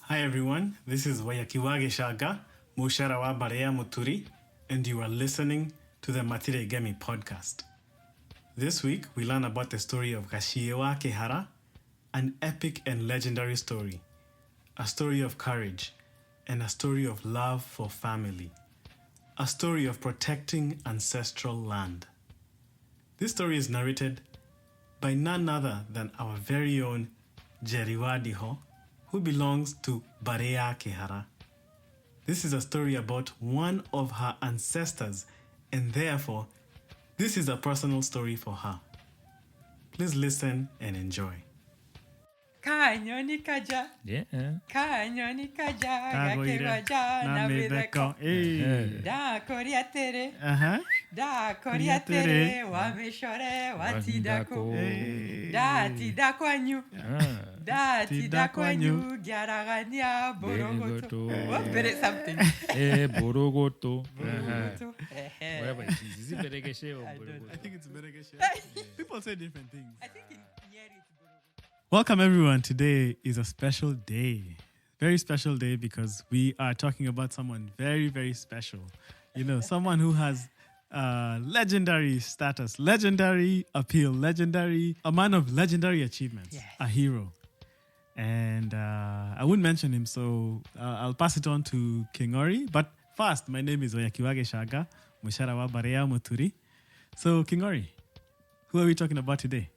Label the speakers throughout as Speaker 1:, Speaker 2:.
Speaker 1: Hi everyone, this is Gaciî Wa Kîhara, Mushara wa Barea Muturi, and you are listening to the Matire Gemi podcast. This week we learn about the story of Gaciî Wa Kîhara, an epic and legendary story, a story of courage, and a story of love for family, a story of protecting ancestral land. This story is narrated by none other than our very own Gaciî Wa Kîhara, who belongs to Barea Kihara. This is a story about one of her ancestors, and therefore, this is a personal story for her. Please listen and enjoy.
Speaker 2: Kanyoni kaja,
Speaker 3: Yeah.
Speaker 2: kanyoni kaja,
Speaker 1: Kagoire,
Speaker 2: gakewaja na videko. Da koriatere, da koriatere, wameshore, watidako. Da tidakwanyu, da tidakwanyu, gyaragania, borogoto. What better something?
Speaker 3: Borogoto.
Speaker 2: Borogoto.
Speaker 3: Whatever it is. Is it Beregeshe or Borogoto?
Speaker 1: I think it's Beregeshe. People say different things.
Speaker 2: I think in Nyeri it's borogoto.
Speaker 1: Welcome everyone. Today is a special day. Very special day because we are talking about someone very, very special. You know, someone who has legendary status, legendary appeal, a man of legendary achievements,
Speaker 2: Yes.
Speaker 1: a hero. And I wouldn't mention him, so I'll pass it on to King Ori. But first, my name is Gaciî Wa Kîhara, Mushara wa Barea Muturi. So, King Ori, who are we talking about today?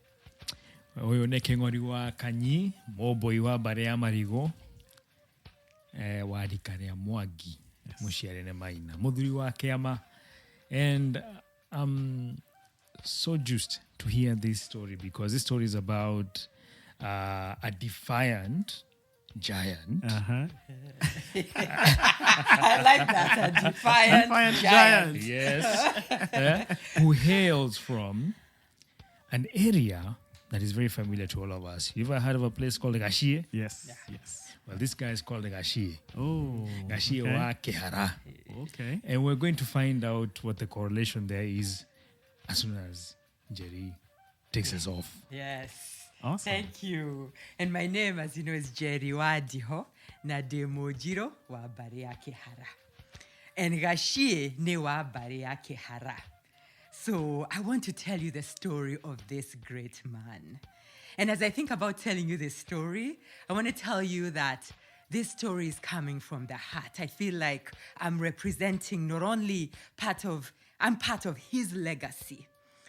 Speaker 3: Oyo ne kengori wa kanyi, moboi wa Barea Marigo, wa rikarea Mwangi, mushiare ne maina, muthuri wa Kiama. And I'm so juiced to hear this story because this story is about a defiant giant.
Speaker 1: Uh-huh.
Speaker 2: I like that, a defiant giant.
Speaker 3: Yes. Who hails from an area that is very familiar to all of us. You ever heard of a place called Gaciî?
Speaker 1: Yes.
Speaker 2: Yeah.
Speaker 1: Yes.
Speaker 3: Well, this guy is called Gaciî.
Speaker 1: Oh.
Speaker 3: Gaciî Wa Kîhara.
Speaker 1: Okay.
Speaker 3: And we're going to find out what the correlation there is as soon as Jerry takes us off.
Speaker 2: Yes.
Speaker 1: Awesome.
Speaker 2: Thank you. And my name, as you know, is Gaciî Wa Kîhara na de Mojiro wa Barea Kihara. And Gaciî ne wa Barea Kihara. So I want to tell you the story of this great man. And as I think about telling you this story, I want to tell you that this story is coming from the heart. I feel like I'm representing not only I'm part of his legacy,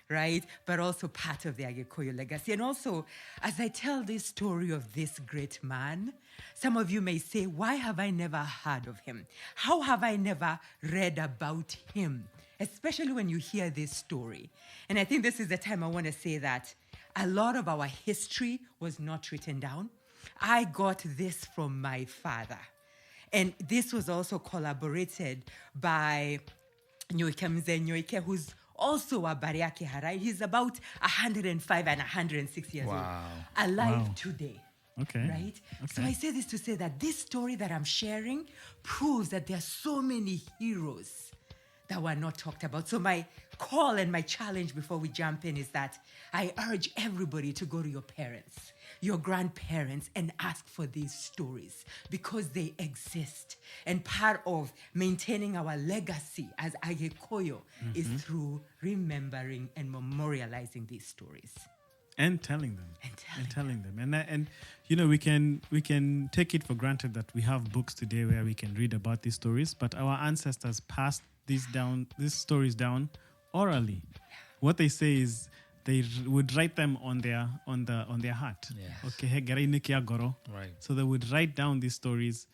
Speaker 2: right? But also part of the Agikoyo legacy. And also, as I tell this story of this great man, some of you may say, why have I never heard of him? How have I never read about him? Especially when you hear this story. And I think this is the time I want to say that a lot of our history was not written down. I got this from my father. And this was also collaborated by Nyoike Mzee Nyoike, who's also a Barea Kihara. He's about 105 and 106 years
Speaker 3: Wow.
Speaker 2: old. Alive
Speaker 1: Wow.
Speaker 2: today.
Speaker 1: Okay.
Speaker 2: Right? So
Speaker 1: Okay.
Speaker 2: I say this to say that this story that I'm sharing proves that there are so many heroes that were not talked about. So my call and my challenge before we jump in is that I urge everybody to go to your parents, your grandparents, and ask for these stories because they exist. And part of maintaining our legacy as Agikoyo is through remembering and memorializing these stories.
Speaker 1: And telling them. And you know, we can take it for granted that we have books today where we can read about these stories, but our ancestors passed these stories down orally. What they say is they would write them on their heart.
Speaker 3: Yes.
Speaker 1: Okay, garai nikia goro.
Speaker 3: Right.
Speaker 1: So they would write down these stories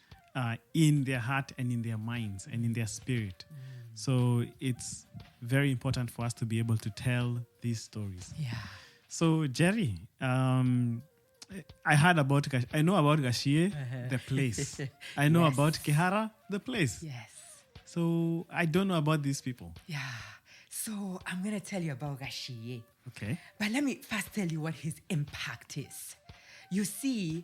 Speaker 1: in their heart and in their minds and in their spirit. So it's very important for us to be able to tell these stories.
Speaker 2: Yeah.
Speaker 1: So Jerry, I know about Gaciî, the place. I know
Speaker 2: Yes.
Speaker 1: about Kihara, the place.
Speaker 2: Yes.
Speaker 1: So I don't know about these people.
Speaker 2: Yeah. So I'm going to tell you about Gaciî.
Speaker 1: Okay.
Speaker 2: But let me first tell you what his impact is. You see,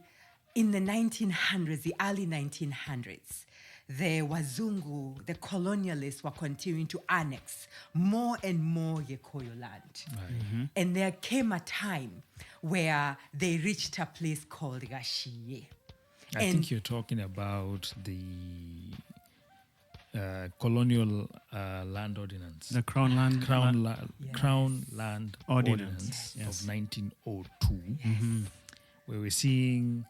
Speaker 2: in the 1900s, the early 1900s, the Wazungu, the colonialists were continuing to annex more and more Gikuyu land.
Speaker 3: Right.
Speaker 2: And there came a time where they reached a place called Gaciî.
Speaker 3: I think you're talking about the colonial land ordinance.
Speaker 1: The Crown Land.
Speaker 3: Crown Land Ordinance
Speaker 1: Yes.
Speaker 3: of 1902, where we're seeing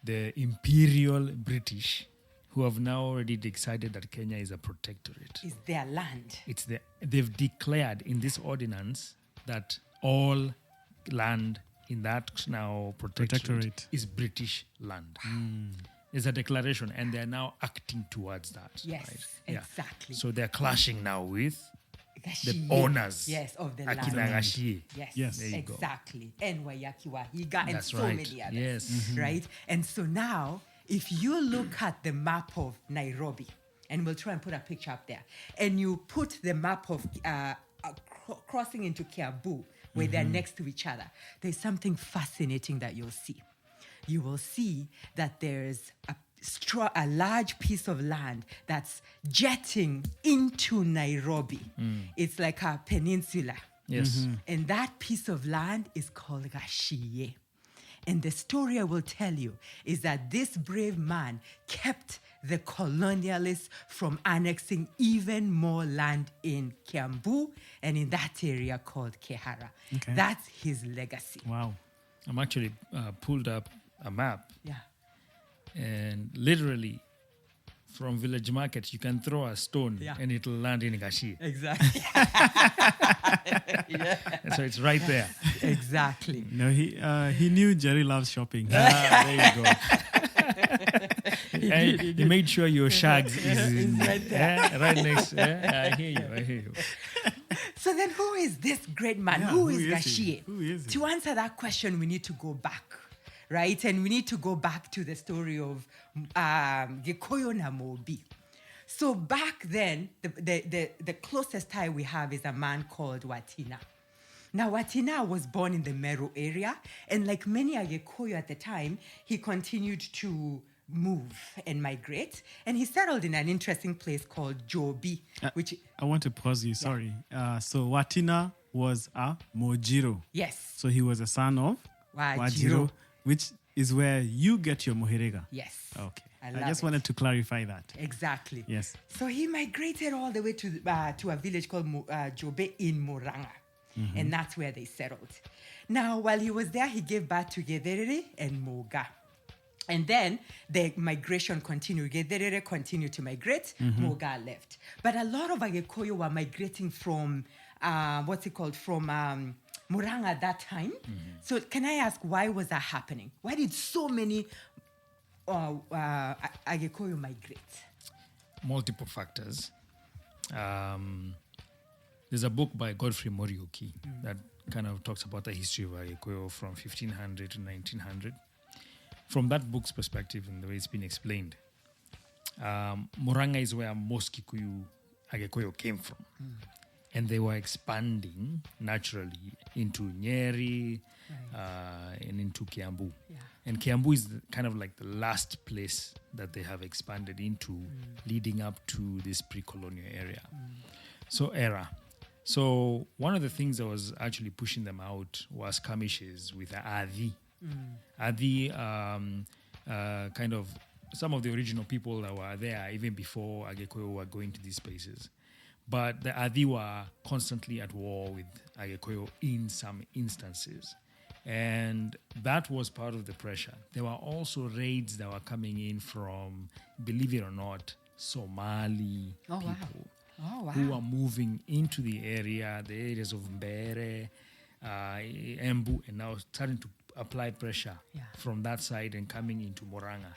Speaker 3: the imperial British, who have now already decided that Kenya is a protectorate.
Speaker 2: It's their land.
Speaker 3: They've declared in this ordinance that all land in that now protectorate is British land. It's a declaration, and they're now acting towards that.
Speaker 2: Yes,
Speaker 3: right?
Speaker 2: exactly.
Speaker 3: So they're clashing now with the
Speaker 2: Gaciî.
Speaker 3: owners.
Speaker 2: Yes, of the
Speaker 3: Akina
Speaker 2: land.
Speaker 3: Gaciî.
Speaker 2: Yes,
Speaker 1: There
Speaker 3: you go.
Speaker 2: exactly. And Wayaki Wahiga and
Speaker 3: That's
Speaker 2: so
Speaker 3: right.
Speaker 2: many others.
Speaker 3: Yes.
Speaker 2: Right? And so now, if you look at the map of Nairobi, and we'll try and put a picture up there, and you put the map of crossing into Kiambu, where they're next to each other, there's something fascinating that you'll see. You will see that there's a large piece of land that's jetting into Nairobi. It's like a peninsula.
Speaker 3: Yes.
Speaker 2: And that piece of land is called Gaciî. And the story I will tell you is that this brave man kept the colonialists from annexing even more land in Kiambu and in that area called Kihara.
Speaker 1: Okay.
Speaker 2: That's his legacy.
Speaker 1: Wow.
Speaker 3: I'm actually pulled up a map,
Speaker 2: Yeah.
Speaker 3: and literally from village market, you can throw a stone and it'll land in Gaciî.
Speaker 2: Exactly.
Speaker 3: And so it's right there.
Speaker 2: Exactly.
Speaker 1: No, he knew Jerry loves shopping.
Speaker 3: There you go. And he made sure your shags is
Speaker 2: right there.
Speaker 3: right next. I hear you.
Speaker 2: So then who is this great man?
Speaker 1: Yeah,
Speaker 2: who
Speaker 1: who
Speaker 2: is
Speaker 1: is he?
Speaker 2: Gaciî?
Speaker 1: Who is he?
Speaker 2: To answer that question, we need to go back, right? And we need to go back to the story of Gikoyo na Mobi. So back then, the closest tie we have is a man called Watina. Now, Watina was born in the Meru area, and like many Agikuyu at the time, he continued to move and migrate, and he settled in an interesting place called Jobi, which...
Speaker 1: I want to pause you, sorry. So Watina was a Mojiro.
Speaker 2: Yes.
Speaker 1: So he was a son of
Speaker 2: Wajiro.
Speaker 1: which is where you get your Mohirega.
Speaker 2: Yes.
Speaker 1: Okay. I
Speaker 2: love
Speaker 1: just
Speaker 2: it.
Speaker 1: wanted to clarify that.
Speaker 2: Exactly.
Speaker 1: Yes.
Speaker 2: So he migrated all the way to a village called Jobe in Murang'a. And that's where they settled. Now, while he was there, he gave birth to Gederere and Moga. And then the migration continued. Gederere continued to migrate. Moga left. But a lot of Agikoyo were migrating from, from Murang'a at that time. So can I ask, why was that happening? Why did so many Agikoyo migrate?
Speaker 3: Multiple factors. There's a book by Godfrey Morioki that kind of talks about the history of Agikoyo from 1500 to 1900. From that book's perspective and the way it's been explained, Murang'a is where most Kikuyu Agikoyo came from. And they were expanding naturally into Nyeri and into Kiambu.
Speaker 2: Yeah.
Speaker 3: And Kiambu is kind of like the last place that they have expanded into leading up to this pre-colonial area. So one of the things that was actually pushing them out was skirmishes with Adi. Adi, kind of some of the original people that were there even before Agikoyo were going to these spaces. But the Adi were constantly at war with Agikoyo in some instances. And that was part of the pressure. There were also raids that were coming in from, believe it or not, Somali people.
Speaker 2: Oh, wow.
Speaker 3: Who are moving into the areas of Mbere, Embu, and now starting to apply pressure from that side and coming into Murang'a.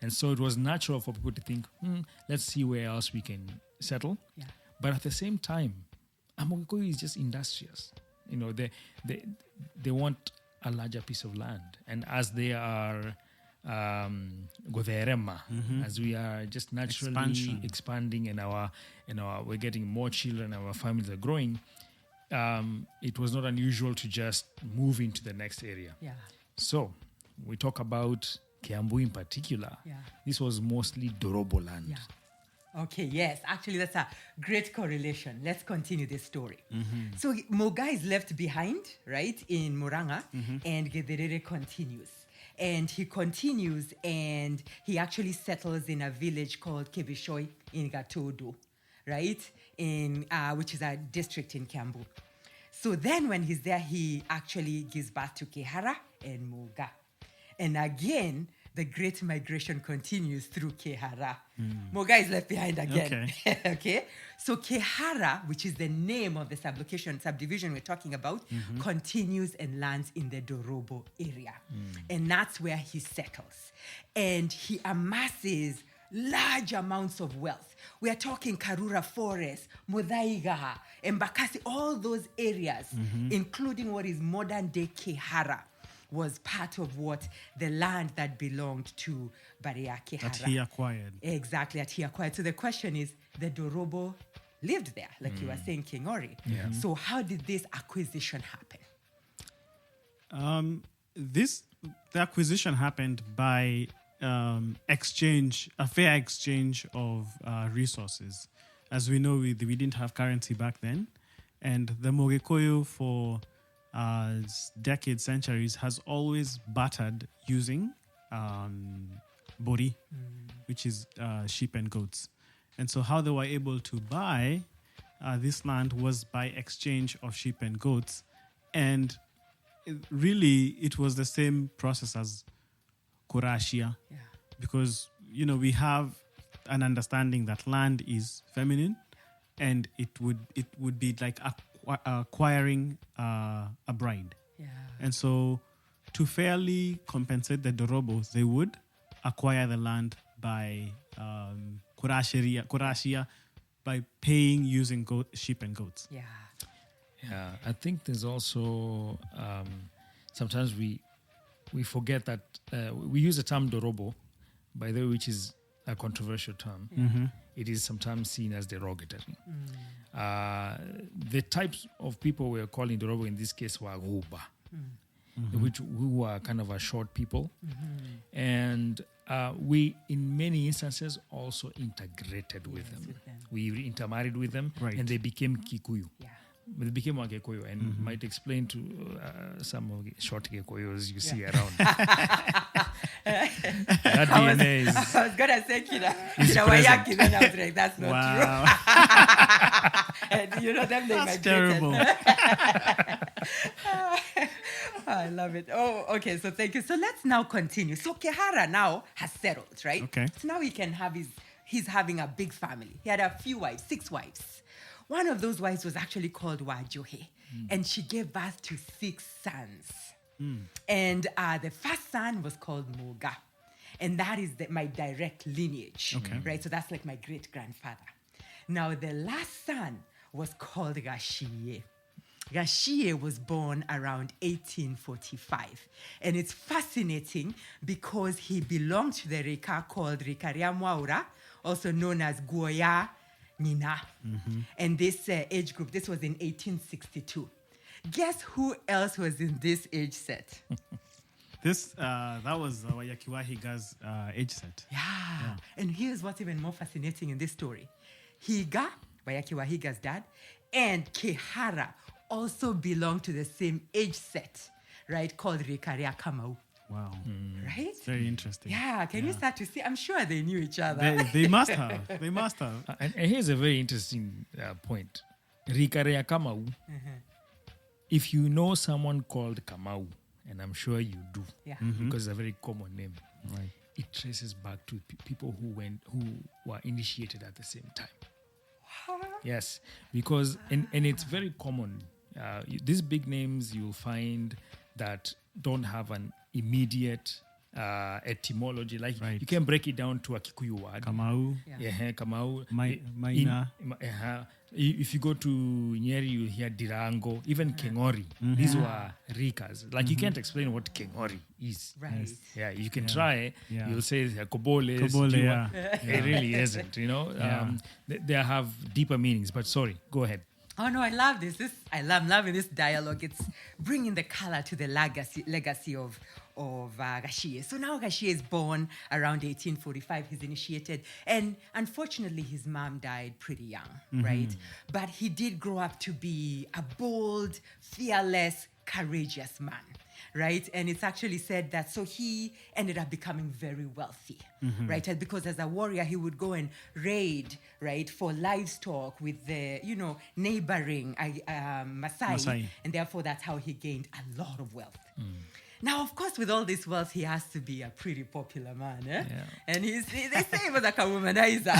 Speaker 3: And so it was natural for people to think, let's see where else we can settle.
Speaker 2: Yeah.
Speaker 3: But at the same time, Amogikoyo is just industrious. You know, they want a larger piece of land. And as they are Goverema, as we are just naturally expanding and we're getting more children, our families are growing, it was not unusual to just move into the next area.
Speaker 2: Yeah.
Speaker 3: So we talk about Kiambu in particular.
Speaker 2: Yeah.
Speaker 3: This was mostly Dorobo land.
Speaker 2: Yeah. Okay, yes. Actually, that's a great correlation. Let's continue this story. So Moga is left behind, right, in Murang'a, and Gederere continues. And he continues, and he actually settles in a village called Kebishoi in Gatodo, right? Which is a district in Kiambu. So then when he's there, he actually gives birth to Kihara and Muga. And again, the great migration continues through Kihara. Muga is left behind again.
Speaker 1: Okay.
Speaker 2: Okay. So Kihara, which is the name of the subdivision we're talking about, continues and lands in the Dorobo area. And that's where he settles. And he amasses large amounts of wealth. We are talking Karura Forest, Muthaiga, Embakasi, all those areas, including what is modern day Kihara, was part of what the land that belonged to Barea Kihara.
Speaker 1: That he acquired.
Speaker 2: Exactly, that he acquired. So the question is, the Dorobo lived there, like you were saying, King Ori.
Speaker 3: Yeah.
Speaker 2: So how did this acquisition happen?
Speaker 1: The acquisition happened by a fair exchange of resources. As we know, we didn't have currency back then, and the Mogekoyo for decades, centuries, has always bartered using bori, which is sheep and goats. And so how they were able to buy this land was by exchange of sheep and goats. And it was the same process as Kurashia.
Speaker 2: Yeah.
Speaker 1: Because, we have an understanding that land is feminine, and it would be like acquiring a bride.
Speaker 2: Yeah.
Speaker 1: And so to fairly compensate the Dorobos, they would acquire the land by Kurashia, by paying using sheep and goats.
Speaker 2: Yeah.
Speaker 3: Yeah, I think there's also sometimes we forget that we use the term Dorobo, by the way, which is a controversial term. It is sometimes seen as derogatory. The types of people we are calling Dorobo in this case were Ruba, who were kind of a short people. And we, in many instances, also integrated with them. We intermarried with them,
Speaker 1: Right.
Speaker 3: and they became Kikuyu.
Speaker 2: Yeah.
Speaker 3: They became Wakikuyu, and might explain to some of the short Kikuyus you see around. That DNA is...
Speaker 2: I was going to say Kira
Speaker 3: present.
Speaker 2: Wayaki, then I was like, that's not
Speaker 1: Wow.
Speaker 2: true. And them, they
Speaker 1: That's
Speaker 2: migrated.
Speaker 1: terrible.
Speaker 2: I love it. Oh, okay. So thank you. So let's now continue. So Kihara now has settled, right?
Speaker 1: Okay.
Speaker 2: So now he can have he's having a big family. He had a few wives, 6 wives. One of those wives was actually called Wajohe, and she gave birth to 6 sons. And the first son was called Muga, and that is my direct lineage, right? So that's like my great-grandfather. Now, the last son was called Gaciî. Gaciî was born around 1845. And it's fascinating because he belonged to the Rika called Rikaria Mwaura, also known as Goya Nina. And this age group, this was in 1862. Guess who else was in this age set?
Speaker 1: That was Yakiwahiga's age set.
Speaker 2: Yeah. And here's what's even more fascinating in this story. Higa, Wayakiwahiga's dad, and Kihara also belong to the same age set, right? Called Rikaria Kamau.
Speaker 1: Wow.
Speaker 2: Right?
Speaker 1: It's very interesting.
Speaker 2: Yeah, can you start to see? I'm sure they knew each other.
Speaker 1: They must have. They must have.
Speaker 3: And here's a very interesting point. Rikarea Kamau. If you know someone called Kamau, and I'm sure you do,
Speaker 2: Yeah.
Speaker 3: because it's a very common name,
Speaker 1: Right.
Speaker 3: it traces back to people who were initiated at the same time. Yes, because and it's very common. These big names you'll find that don't have an immediate etymology. Like
Speaker 1: Right.
Speaker 3: you can break it down to a Kikuyu word.
Speaker 1: Kamau.
Speaker 3: Yeah, Kamau.
Speaker 1: Maina.
Speaker 3: If you go to Nyeri, you hear Dirango, even Kengori. These were Rikas. Like you can't explain what Kengori is.
Speaker 2: Right.
Speaker 3: Yeah, you can try.
Speaker 1: Yeah.
Speaker 3: You'll say Koboles.
Speaker 1: Kobole,
Speaker 3: Jiwa.
Speaker 1: yeah.
Speaker 3: It really isn't,
Speaker 1: Yeah.
Speaker 3: They have deeper meanings, but sorry, go ahead.
Speaker 2: Oh no, I love this. I'm loving this dialogue. It's bringing the color to the legacy of Gaciî. So now Gaciî is born around 1845. He's initiated, and unfortunately, his mom died pretty young, right? But he did grow up to be a bold, fearless, courageous man, right? And it's actually said that so he ended up becoming very wealthy, right? And because as a warrior, he would go and raid, right, for livestock with the, neighboring Maasai. And therefore, that's how he gained a lot of wealth. Now, of course, with all this wealth, he has to be a pretty popular man, eh?
Speaker 3: Yeah.
Speaker 2: And they say he was like a womanizer.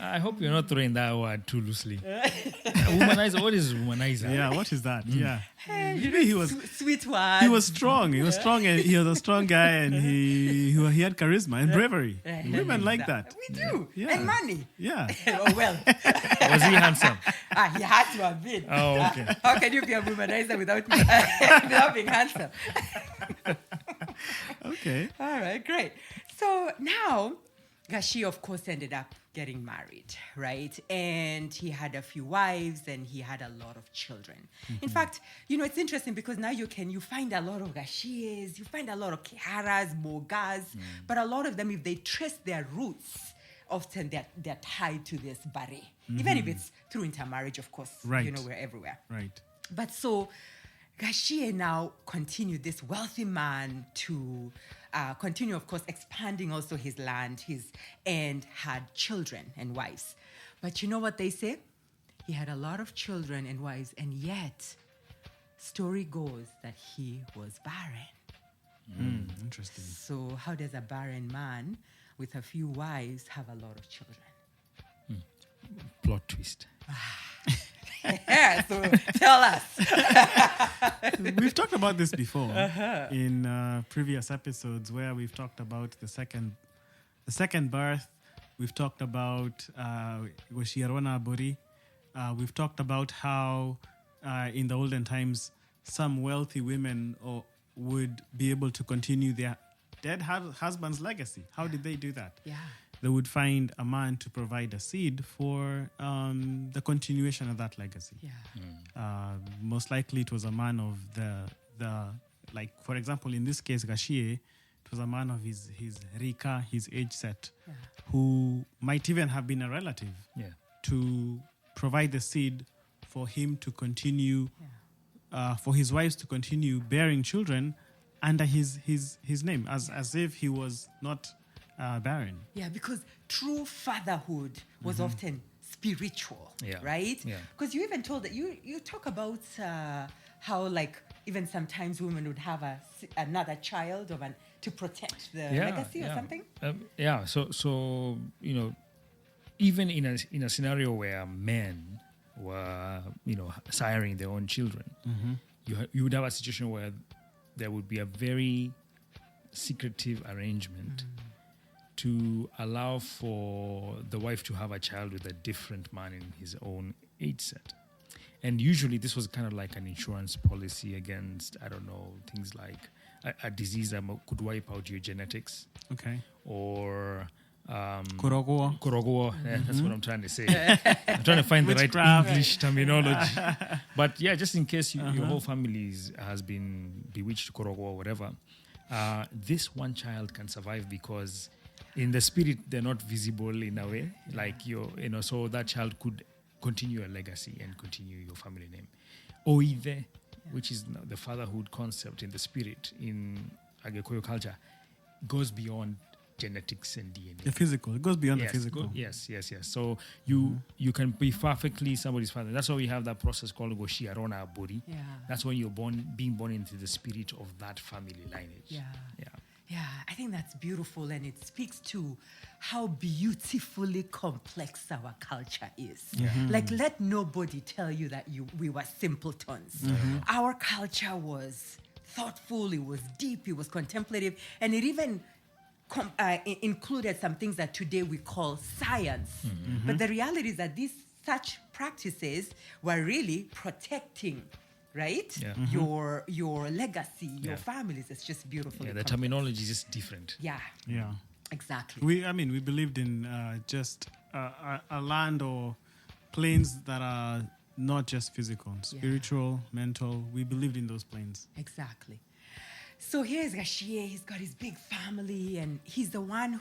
Speaker 3: I hope you're not throwing that word too loosely. Womanizer, what is womanizer?
Speaker 1: Yeah, what is that? Yeah.
Speaker 2: Maybe
Speaker 1: he was
Speaker 2: sweet one.
Speaker 1: He was strong. He was strong, and he was a strong guy, and he had charisma and bravery. Women like that.
Speaker 2: We do.
Speaker 1: Yeah.
Speaker 2: And money.
Speaker 1: Yeah.
Speaker 2: Oh, well.
Speaker 3: Was he handsome?
Speaker 2: He had to have been.
Speaker 3: Oh, okay.
Speaker 2: How can you be a womanizer without being handsome?
Speaker 1: Okay.
Speaker 2: All right, great. So now, Gaciî, of course, ended up getting married, right? And he had a few wives and he had a lot of children. In fact, it's interesting because now you find a lot of Gaciîs, you find a lot of Kiharas, Mogas, but a lot of them, if they trace their roots, often they're tied to this bare. Even if it's through intermarriage, of course,
Speaker 1: Right.
Speaker 2: We're everywhere.
Speaker 1: Right.
Speaker 2: But so Gaciî now continued, this wealthy man, to continue, of course, expanding also his land, and had children and wives. But you know what they say? He had a lot of children and wives, and yet, story goes that he was barren.
Speaker 1: Interesting.
Speaker 2: So how does a barren man with a few wives have a lot of children?
Speaker 3: Plot twist.
Speaker 2: Yeah, so tell us.
Speaker 1: We've talked about this before in previous episodes where we've talked about the second birth. We've talked about Goshirona Bori. We've talked about how in the olden times some wealthy women would be able to continue their dead husband's legacy. How did they do that?
Speaker 2: Yeah.
Speaker 1: They would find a man to provide a seed for the continuation of that legacy.
Speaker 2: Yeah.
Speaker 1: Most likely it was a man of the like, for example, in this case, Gaciî, it was a man of his rika, his age set, who might even have been a relative to provide the seed for him to continue, for his wives to continue bearing children under his name, as if he was not barren.
Speaker 2: Yeah, because true fatherhood was often spiritual, right?
Speaker 3: Yeah.
Speaker 2: Because you even told that you talk about how, like, even sometimes women would have another child to protect the legacy or something.
Speaker 3: So even in a scenario where men were siring their own children, you would have a situation where there would be a very secretive arrangement to allow for the wife to have a child with a different man in his own age set. And usually this was kind of like an insurance policy against, I don't know, things like a disease that could wipe out your genetics.
Speaker 1: Okay.
Speaker 3: Or
Speaker 1: Korogoa.
Speaker 3: That's what I'm trying to say. I'm trying to find the right
Speaker 1: Witchcraft.
Speaker 3: English terminology. But yeah, just in case your whole family has been bewitched, Korogoa, or whatever, this one child can survive because in the spirit they're not visible in a way, like so that child could continue your legacy and continue your family name. Oive, which is the fatherhood concept in the spirit in Agikuyu culture, goes beyond genetics and DNA.
Speaker 1: The physical. It goes beyond the physical.
Speaker 3: Yes. So you can be perfectly somebody's father. That's why we have that process called Goshirona Bori.
Speaker 2: Yeah.
Speaker 3: That's when you're being born into the spirit of that family lineage.
Speaker 2: Yeah, I think that's beautiful, and it speaks to how beautifully complex our culture is. Like, let nobody tell you that we were simpletons. Our culture was thoughtful, it was deep, it was contemplative, and it even included some things that today we call science. But the reality is that such practices were really protecting, right? Your legacy, your families. It's just beautiful.
Speaker 3: The terminology is just different.
Speaker 2: Yeah, exactly.
Speaker 1: We believed in just a land or planes that are not just physical, spiritual, mental. We believed in those planes.
Speaker 2: Exactly. So here's Gaciî. He's got his big family, and he's the one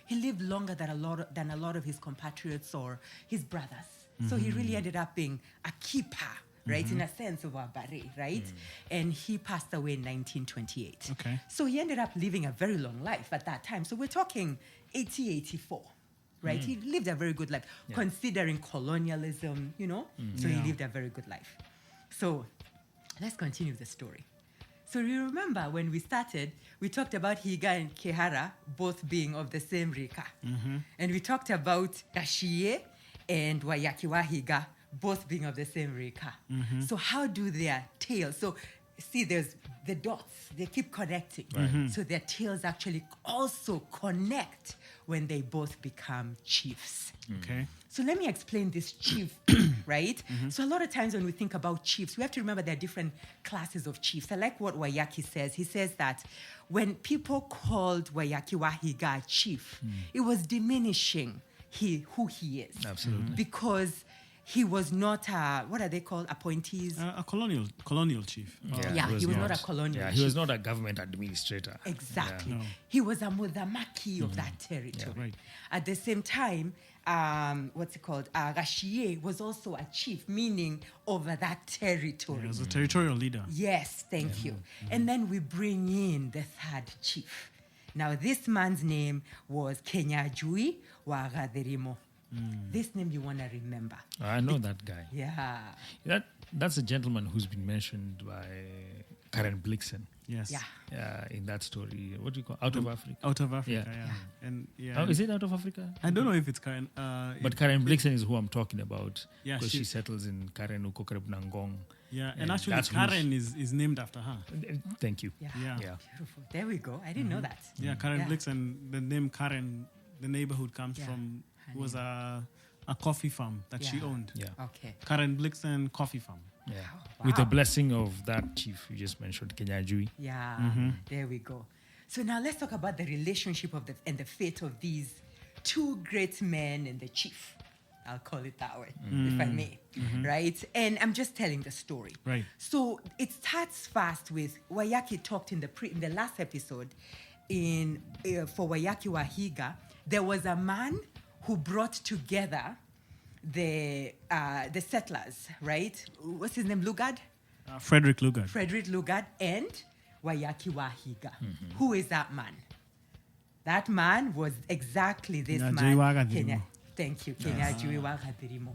Speaker 2: he lived longer than a lot of his compatriots or his brothers. So he really ended up being a keeper right? In a sense of Wabare, right? And he passed away in 1928.
Speaker 1: Okay.
Speaker 2: So he ended up living a very long life at that time. So we're talking 84, right? He lived a very good life, considering colonialism, So he lived a very good life. So let's continue the story. So you remember when we started, we talked about Higa and Kihara both being of the same Rika. And we talked about Gaciî and Wayaki Wa Higa both being of the same Rika. So how do their tails, so see there's the dots, they keep connecting. So their tails actually also connect when they both become chiefs.
Speaker 1: Okay.
Speaker 2: So let me explain this chief, right? So a lot of times when we think about chiefs, we have to remember there are different classes of chiefs. I like what Wayaki says. He says that when people called Wayaki Wa Higa a chief, it was diminishing who he is.
Speaker 3: Absolutely.
Speaker 2: Because he was not what are they called? Appointees?
Speaker 1: A colonial chief.
Speaker 2: Yeah, he was not a colonial
Speaker 3: Yeah,
Speaker 2: chief.
Speaker 3: he was not a government administrator.
Speaker 2: Exactly.
Speaker 1: No.
Speaker 2: He was a mudamaki of that territory.
Speaker 1: right.
Speaker 2: At the same time, Gaciî was also a chief, meaning over that territory.
Speaker 1: He was a territorial leader.
Speaker 2: Yes, thank you. And then we bring in the third chief. Now, this man's name was Gaciî Wa Kîhara. This name you want to remember.
Speaker 3: I know that guy.
Speaker 2: Yeah.
Speaker 3: That's a gentleman who's been mentioned by Karen Blixen
Speaker 1: Yes.
Speaker 2: Yeah.
Speaker 3: in that story. What do you call Out of Africa?
Speaker 1: Out of Africa,
Speaker 3: Yeah.
Speaker 1: yeah. And
Speaker 3: Oh, is it Out of Africa?
Speaker 1: I don't know if it's Karen.
Speaker 3: But Karen Blixen is who I'm talking about.
Speaker 1: Yeah,
Speaker 3: because she
Speaker 1: she-
Speaker 3: settles in Karen uko karibu na Ngong.
Speaker 1: yeah,
Speaker 3: and
Speaker 1: and actually
Speaker 3: that's who
Speaker 1: Karen is named after her.
Speaker 3: Thank you.
Speaker 2: Yeah.
Speaker 1: Yeah.
Speaker 3: Yeah.
Speaker 2: Beautiful. There we go. I didn't know that.
Speaker 1: Yeah, Karen
Speaker 2: Yeah.
Speaker 1: Blixen, the name Karen, the neighborhood comes from, was a coffee farm that she
Speaker 2: Yeah.
Speaker 1: owned.
Speaker 3: Yeah.
Speaker 2: Okay.
Speaker 1: Karen Blixen Coffee Farm.
Speaker 3: Yeah.
Speaker 2: Wow.
Speaker 3: With the blessing of that chief you just mentioned, Gaciî.
Speaker 2: Yeah, there we go. So now let's talk about the relationship of and the fate of these two great men and the chief. I'll call it that way, if I may. Right? And I'm just telling the story.
Speaker 1: Right.
Speaker 2: So it starts fast with Wayaki talked in the last episode for Wayaki Wa Higa. There was a man who brought together the settlers, right? What's his name? Lugard?
Speaker 1: Frederick Lugard.
Speaker 2: Frederick Lugard and Wayaki Wa Higa. Who is that man? That man was exactly this
Speaker 1: Gaciî Wa
Speaker 2: man.
Speaker 1: Kîhara.
Speaker 2: Thank you, Gaciî Wa Kîhara.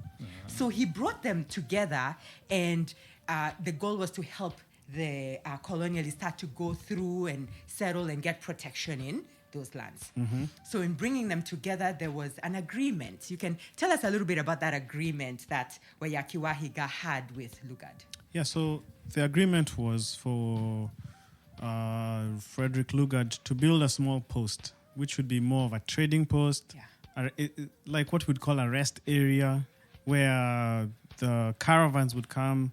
Speaker 2: So he brought them together, and the goal was to help the colonialists start to go through and settle and get protection in those lands. So in bringing them together, there was an agreement. You can tell us a little bit about that agreement that Wayaki Wa Higa had with Lugard.
Speaker 1: Yeah, so the agreement was for Frederick Lugard to build a small post, which would be more of a trading post, like what we'd call a rest area, where the caravans would come,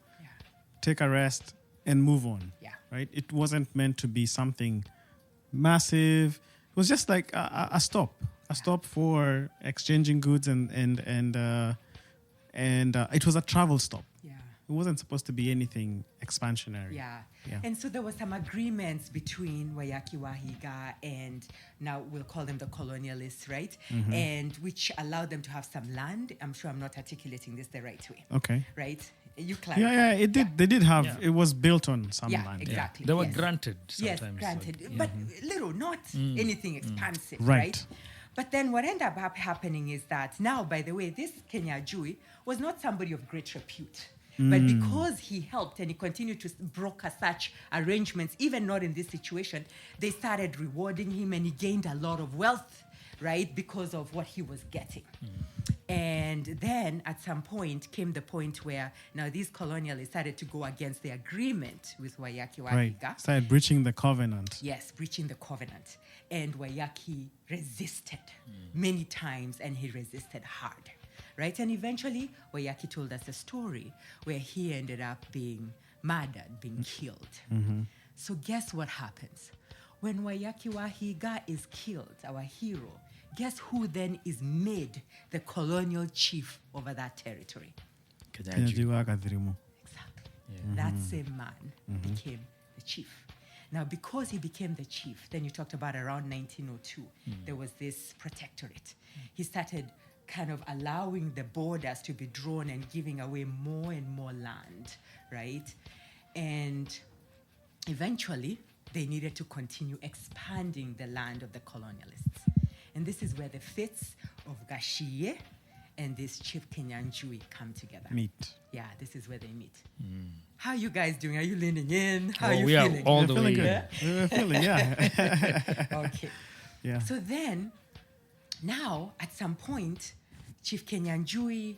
Speaker 1: take a rest, and move on.
Speaker 2: Yeah.
Speaker 1: Right? It wasn't meant to be something massive. It was just like a stop for exchanging goods, and it was a travel stop.
Speaker 2: Yeah.
Speaker 1: It wasn't supposed to be anything expansionary.
Speaker 2: Yeah.
Speaker 1: Yeah.
Speaker 2: And so there were some agreements between Wayaki Wa Higa and now we'll call them the colonialists, right? And which allowed them to have some land. I'm sure I'm not articulating this the right way.
Speaker 1: Okay.
Speaker 2: Right? You clarify.
Speaker 1: Yeah, it did. They did have.
Speaker 3: Yeah.
Speaker 1: It was built on some
Speaker 2: Yeah,
Speaker 1: land.
Speaker 2: exactly.
Speaker 3: They were
Speaker 2: Yes.
Speaker 3: granted
Speaker 2: Yes,
Speaker 3: sometimes.
Speaker 2: granted. But little, not anything expansive,
Speaker 1: Right.
Speaker 2: right? But then what ended up happening is that now, by the way, this Gaciî was not somebody of great repute. But because he helped and he continued to broker such arrangements, even not in this situation, they started rewarding him and he gained a lot of wealth, right? Because of what he was getting. And then at some point came the point where now these colonialists started to go against the agreement with Wayaki Wa
Speaker 1: Right.
Speaker 2: Higa.
Speaker 1: Started breaching the covenant.
Speaker 2: Yes, breaching the covenant. And Wayaki resisted many times and he resisted hard, right? And eventually, Wayaki told us a story where he ended up being murdered, being killed. So guess what happens? When Wayaki Wa Higa is killed, our hero, guess who then is made the colonial chief over that territory?
Speaker 3: Gaciî.
Speaker 1: Gaciî.
Speaker 2: Exactly. That same man became the chief. Now, because he became the chief, then you talked about around 1902, there was this protectorate. He started kind of allowing the borders to be drawn and giving away more and more land, right? And eventually, they needed to continue expanding the land of the colonialists. And this is where the fates of Gaciî and this chief Kinyanjui come together.
Speaker 1: Meet.
Speaker 2: Yeah, this is where they meet. How are you guys doing? Are you leaning in? How are you
Speaker 3: we
Speaker 2: feeling?
Speaker 3: are all
Speaker 1: We're
Speaker 3: the
Speaker 1: feeling
Speaker 3: way.
Speaker 1: good. We're feeling, yeah.
Speaker 2: Okay.
Speaker 1: Yeah.
Speaker 2: So then, now, at some point, Chief Kinyanjui,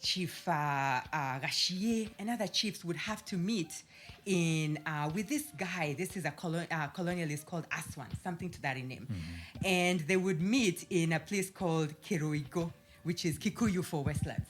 Speaker 2: Chief Gaciî, and other chiefs would have to meet in with this guy. This is a colonialist called Aswan, something to that name. And they would meet in a place called Kiroigo, which is Kikuyu for Westlands.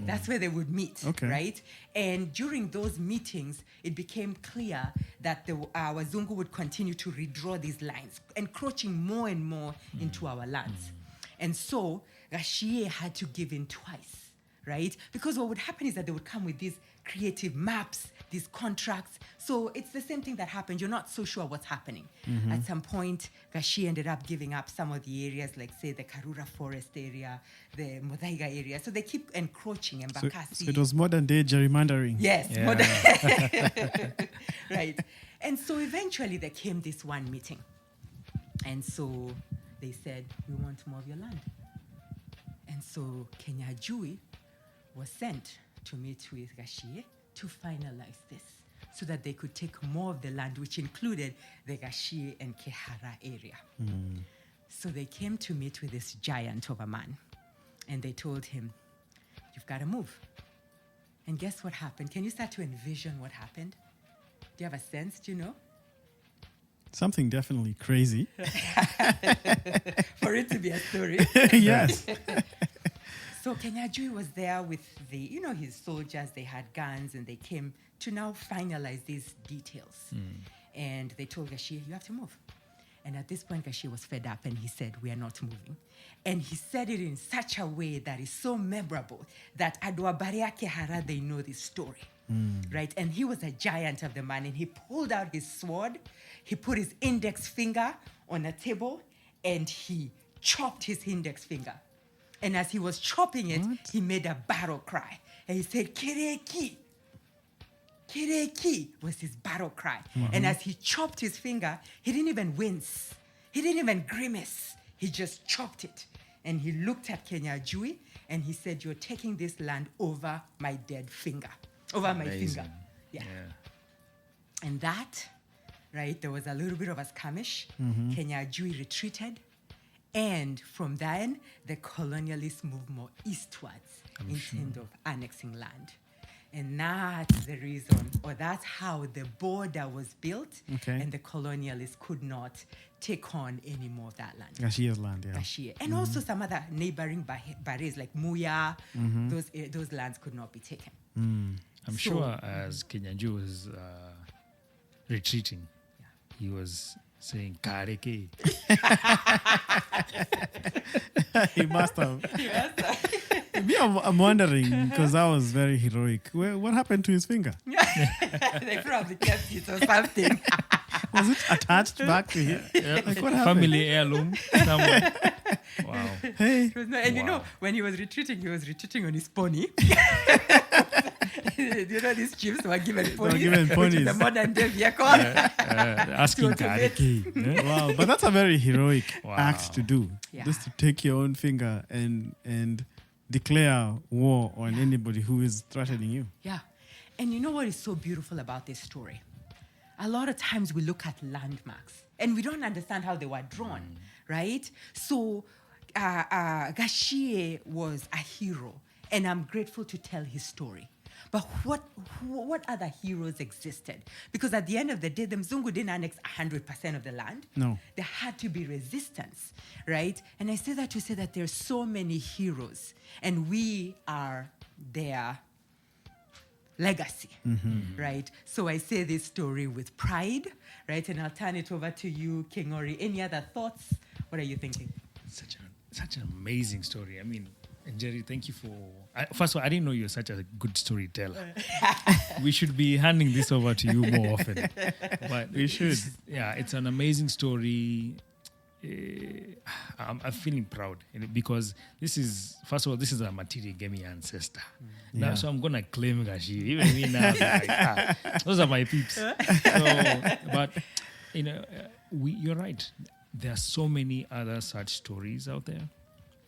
Speaker 2: That's where they would meet,
Speaker 1: Okay.
Speaker 2: right? And during those meetings, it became clear that the Wazungu would continue to redraw these lines, encroaching more and more into our lands. And so Gaciî had to give in twice, right? Because what would happen is that they would come with these creative maps, these contracts. So it's the same thing that happened. You're not so sure what's happening. At some point, Gaciî ended up giving up some of the areas, like, say, the Karura Forest area, the Muthaiga area. So they keep encroaching, and
Speaker 1: So
Speaker 2: Bakassi.
Speaker 1: it was modern day gerrymandering.
Speaker 2: Yes,
Speaker 3: Yeah.
Speaker 2: right. And so eventually there came this one meeting. And so they said, we want more of your land. And so Kinyanjui was sent to meet with Gaciî to finalize this so that they could take more of the land, which included the Gaciî and Kihara area. So they came to meet with this giant of a man. And they told him, you've got to move. And guess what happened? Can you start to envision what happened? Do you have a sense? Do you know?
Speaker 1: Something definitely crazy.
Speaker 2: For it to be a story.
Speaker 1: Yes.
Speaker 2: So Kinyanjui was there with his soldiers. They had guns and they came to now finalize these details. And they told Gaciî, you have to move. And at this point, Gaciî was fed up and he said, we are not moving. And he said it in such a way that is so memorable that Adwa Barea Kihara, they know this story. Right? And he was a giant of the man, and he pulled out his sword, he put his index finger on a table, and he chopped his index finger. And as he was chopping it, he made a battle cry. And he said, Kireki. Kireki was his battle cry. And as he chopped his finger, he didn't even wince. He didn't even grimace. He just chopped it. And he looked at Kinyanjui and he said, you're taking this land over my dead finger. Over my
Speaker 3: Amazing.
Speaker 2: finger. Yeah. And that, right, there was a little bit of a skirmish. Kinyanjui retreated. And from then, the colonialists moved more eastwards in terms of annexing land. And that's the reason, or that's how the border was built.
Speaker 1: Okay.
Speaker 2: And the colonialists could not take on any more of that land.
Speaker 1: Gaciî's land, yeah.
Speaker 2: Gaciî. And also some other neighboring barriers like Muya, those lands could not be taken.
Speaker 3: I'm sure as Kinyanjui was retreating, he was saying, Kareke.
Speaker 1: He must have. Me, I'm wondering, because that was very heroic. What happened to his finger?
Speaker 2: They probably kept it or something.
Speaker 1: Was it attached back to him? Like, what happened?
Speaker 3: Family heirloom. Somewhere. Wow.
Speaker 1: Hey.
Speaker 2: And you know, when he was retreating on his pony. You know, these chiefs were given ponies.
Speaker 1: given
Speaker 2: Which is
Speaker 1: ponies.
Speaker 2: the modern day vehicle.
Speaker 3: Asking
Speaker 2: To automate.
Speaker 3: Kareke. Yeah.
Speaker 1: Wow, but that's a very heroic
Speaker 3: Wow.
Speaker 1: act to do.
Speaker 2: Yeah.
Speaker 1: Just to take your own finger and declare war on anybody who is threatening you.
Speaker 2: Yeah. And you know what is so beautiful about this story? A lot of times we look at landmarks and we don't understand how they were drawn, right? So Gaciî was a hero, and I'm grateful to tell his story. But what other heroes existed? Because at the end of the day, the Mzungu didn't annex 100% of the land.
Speaker 1: No.
Speaker 2: There had to be resistance, right? And I say that to say that there's so many heroes, and we are their legacy, right? So I say this story with pride, right? And I'll turn it over to you, King Ori. Any other thoughts? What are you thinking?
Speaker 3: Such an amazing story. I mean, and Jerry, thank you for... first of all, I didn't know you were such a good storyteller. We should be handing this over to you more often. But
Speaker 1: We should.
Speaker 3: It's an amazing story. I'm feeling proud because this is, first of all, this is a Matire Gemi ancestor. Now,
Speaker 1: Yeah.
Speaker 3: so I'm gonna claim Gaciî. Even me now, like, those are my peeps. So, but you're right. There are so many other such stories out there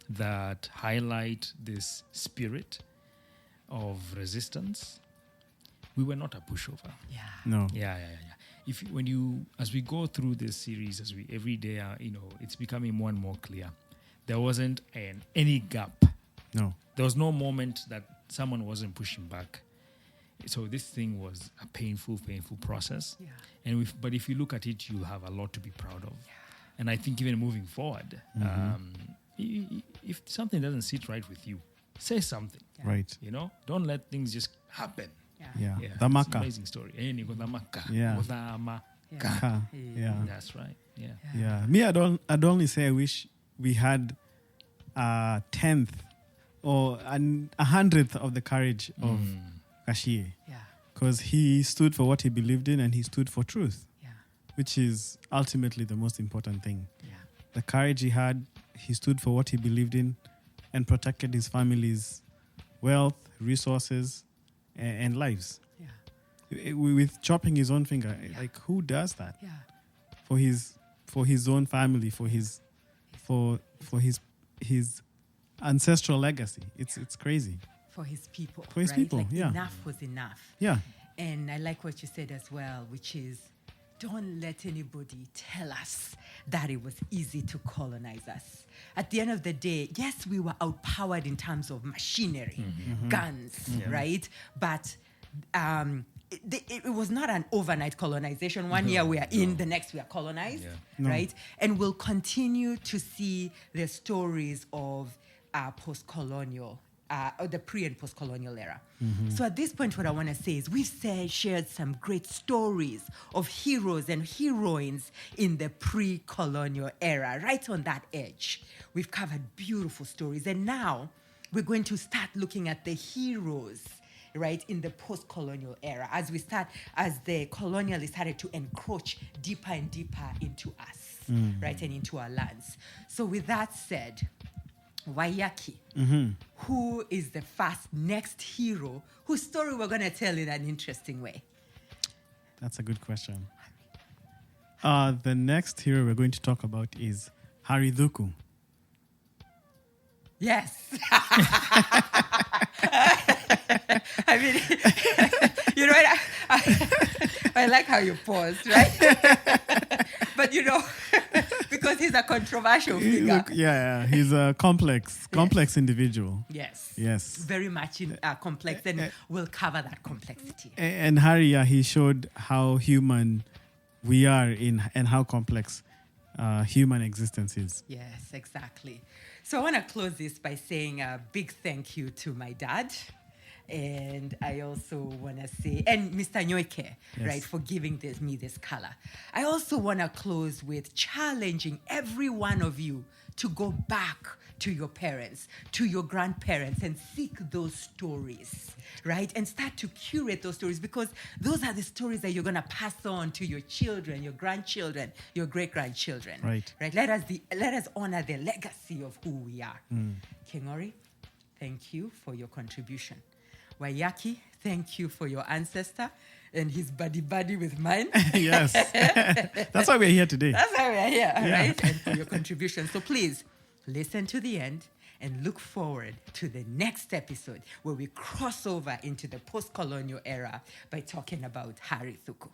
Speaker 3: that highlight this spirit of resistance. We were not a pushover.
Speaker 2: Yeah.
Speaker 1: No.
Speaker 3: Yeah. As we go through this series, every day, it's becoming more and more clear. There wasn't any gap.
Speaker 1: No.
Speaker 3: There was no moment that someone wasn't pushing back. So this thing was a painful process.
Speaker 2: Yeah.
Speaker 3: But if you look at it, you'll have a lot to be proud of. And I think even moving forward, if something doesn't sit right with you, say something.
Speaker 2: Yeah.
Speaker 1: Right.
Speaker 3: Don't let things just happen.
Speaker 1: Yeah.
Speaker 3: It's an
Speaker 1: Dhamaka.
Speaker 3: amazing story.
Speaker 1: Yeah.
Speaker 3: Mudhamaka.
Speaker 1: Ka. Yeah.
Speaker 3: That's right. Yeah.
Speaker 1: Yeah. Me, I'd only say I wish we had a 10th or a 100th of the courage of Gaciî.
Speaker 2: Yeah.
Speaker 1: Because he stood for what he believed in and he stood for truth,
Speaker 2: Yeah.
Speaker 1: which is ultimately the most important thing.
Speaker 2: Yeah.
Speaker 1: The courage he had, he stood for what he believed in and protected his family's wealth, resources, and lives.
Speaker 2: Yeah.
Speaker 1: With chopping his own finger. Like, who does that?
Speaker 2: Yeah.
Speaker 1: For his own family, for his ancestral legacy. It's crazy.
Speaker 2: For his people.
Speaker 1: For his
Speaker 2: right?
Speaker 1: people,
Speaker 2: Like,
Speaker 1: yeah.
Speaker 2: Enough was enough.
Speaker 1: Yeah.
Speaker 2: And I like what you said as well, which is don't let anybody tell us that it was easy to colonize us. At the end of the day, yes, we were outpowered in terms of machinery, guns, right? But it was not an overnight colonization. One year we are in, the next we are colonized, right? And we'll continue to see the stories of post-colonial or the pre- and post-colonial era. So at this point, what I want to say is we've shared some great stories of heroes and heroines in the pre-colonial era, right on that edge. We've covered beautiful stories. And now we're going to start looking at the heroes, right, in the post-colonial era as the colonialists started to encroach deeper and deeper into us, right, and into our lands. So with that said, Wayaki, who is the next hero whose story we're going to tell in an interesting way?
Speaker 1: That's a good question. The next hero we're going to talk about is Hari Thuku.
Speaker 2: Yes. I mean, you know what? I like how you paused, right? But because he's a controversial figure.
Speaker 1: Yeah, he's a complex individual.
Speaker 2: Yes.
Speaker 1: Yes.
Speaker 2: Very much complex, and we'll cover that complexity.
Speaker 1: And Hari, he showed how human we are and how complex human existence is.
Speaker 2: Yes, exactly. So I want to close this by saying a big thank you to my dad. And I also want to say, and Mr. Nyoike, right, for giving me this color. I also want to close with challenging every one of you to go back to your parents, to your grandparents, and seek those stories, right? And start to curate those stories, because those are the stories that you're going to pass on to your children, your grandchildren, your great-grandchildren.
Speaker 1: Right.
Speaker 2: Let us honor the legacy of who we are. Kingori, thank you for your contribution. Wayaki, thank you for your ancestor and his buddy with mine.
Speaker 1: Yes. That's why we're here today.
Speaker 2: That's why we're here, right? And for your contribution. So please, listen to the end and look forward to the next episode where we cross over into the post-colonial era by talking about Hari Thuku.